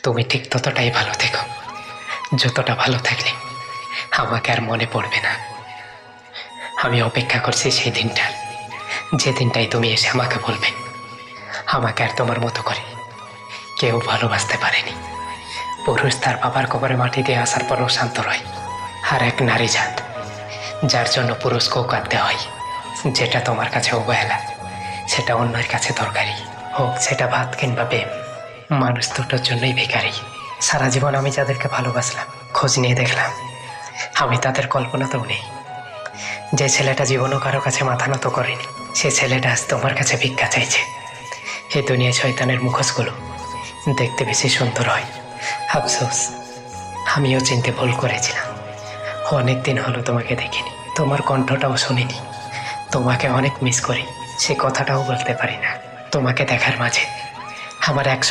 তুমি ঠিক ততটাই ভালো থেকো যতটা ভালো থাকলে আমাকে আর মনে পড়বে না। আমি অপেক্ষা করছি সেই দিনটার, যে দিনটাই তুমি এসে আমাকে বলবে আমাকে আর তোমার মতো করে কেউ ভালোবাসতে পারেনি। পুরুষ তার বাবার কবরে মাটি দিয়ে আসার পরও শান্ত রয়, আর এক নারী জাত যার জন্য পুরুষকেও কাঁদতে হয়, যেটা তোমার কাছে অবহেলা সেটা অন্যের কাছে দরকারি, হোক সেটা ভাত কিংবা প্রেম। মানুষ দুটোর জন্যই ভিখারি। সারা জীবন আমি যাদেরকে ভালোবাসলাম, খোঁজ নিয়ে দেখলাম আমি তাদের কল্পনাতেও নেই। যে ছেলেটা জীবনও কারো কাছে মাথা নত করেনি, সে ছেলেটা আজ তোমার কাছে ভিক্ষা চাইছে। এই দুনিয়া শয়তানের মুখোশগুলো দেখতে বেশি সুন্দর হয়। আফসোস, আমিও চিনতে ভুল করেছিলাম। অনেক দিন হলো তোমাকে দেখিনি, তোমার কণ্ঠটাও শুনিনি। তোমাকে অনেক মিস করি, সে কথাটাও বলতে পারি না। তোমাকে দেখার মাঝে আমার এক